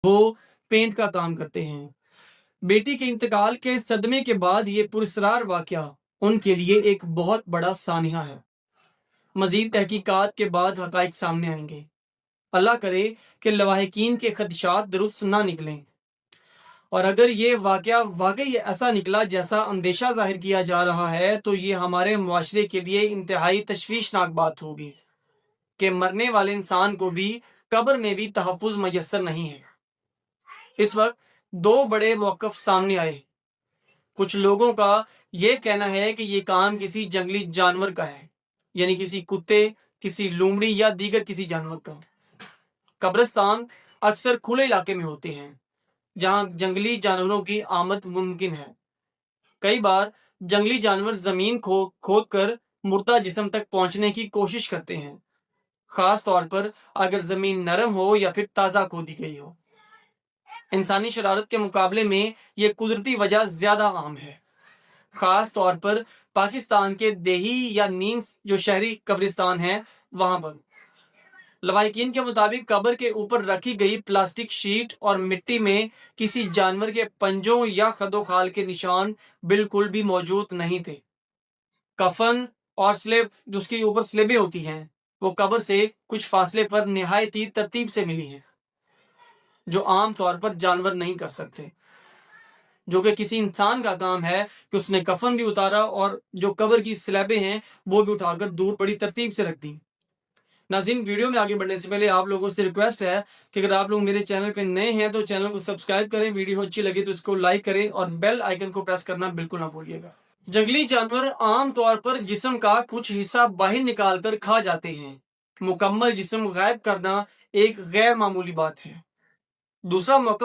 وہ پینٹ کا کام کرتے ہیں۔ بیٹی کے انتقال کے صدمے کے بعد یہ پراسرار واقعہ ان کے لیے ایک بہت بڑا سانحہ ہے۔ مزید تحقیقات کے بعد حقائق سامنے آئیں گے۔ اللہ کرے کہ لواحقین کے خدشات درست نہ نکلیں، اور اگر یہ واقعہ واقعی ایسا نکلا جیسا اندیشہ ظاہر کیا جا رہا ہے تو یہ ہمارے معاشرے کے لیے انتہائی تشویشناک بات ہوگی کہ مرنے والے انسان کو بھی قبر میں بھی تحفظ میسر نہیں ہے۔ اس وقت دو بڑے موقف سامنے آئے۔ کچھ لوگوں کا یہ کہنا ہے کہ یہ کام کسی جنگلی جانور کا ہے، یعنی کسی کتے، کسی لومڑی یا دیگر کسی جانور کا۔ قبرستان اکثر کھلے علاقے میں ہوتے ہیں جہاں جنگلی جانوروں کی آمد ممکن ہے۔ کئی بار جنگلی جانور زمین کھود کر مردہ جسم تک پہنچنے کی کوشش کرتے ہیں، خاص طور پر اگر زمین نرم ہو یا پھر تازہ کھودی گئی ہو۔ انسانی شرارت کے مقابلے میں یہ قدرتی وجہ زیادہ عام ہے، خاص طور پر پاکستان کے دیہی یا نیم جو شہری قبرستان ہیں وہاں پر۔ لواحقین کے مطابق قبر کے اوپر رکھی گئی پلاسٹک شیٹ اور مٹی میں کسی جانور کے پنجوں یا خد و خال کے نشان بالکل بھی موجود نہیں تھے۔ کفن اور سلیب جو اس کے اوپر سلیبیں ہوتی ہیں وہ قبر سے کچھ فاصلے پر نہایت ہی ترتیب سے ملی ہیں، جو عام طور پر جانور نہیں کر سکتے، جو کہ کسی انسان کا کام ہے کہ اس نے کفن بھی اتارا اور جو قبر کی سلیبیں ہیں وہ بھی اٹھا کر دور بڑی ترتیب سے رکھ دی۔ ناظرین، ویڈیو میں آگے بڑھنے سے پہلے آپ لوگوں سے ریکویسٹ ہے کہ اگر آپ لوگ میرے چینل پہ نئے ہیں تو چینل کو سبسکرائب کریں، ویڈیو اچھی لگے تو اس کو لائک کریں اور بیل آئیکن کو پریس کرنا بالکل نہ بھولیے گا۔ جنگلی جانور عام طور پر جسم کا کچھ حصہ باہر نکال کر کھا جاتے ہیں۔ مکمل جسم غائب کرنا ایک غیر معمولی بات ہے۔ دوسرا موقع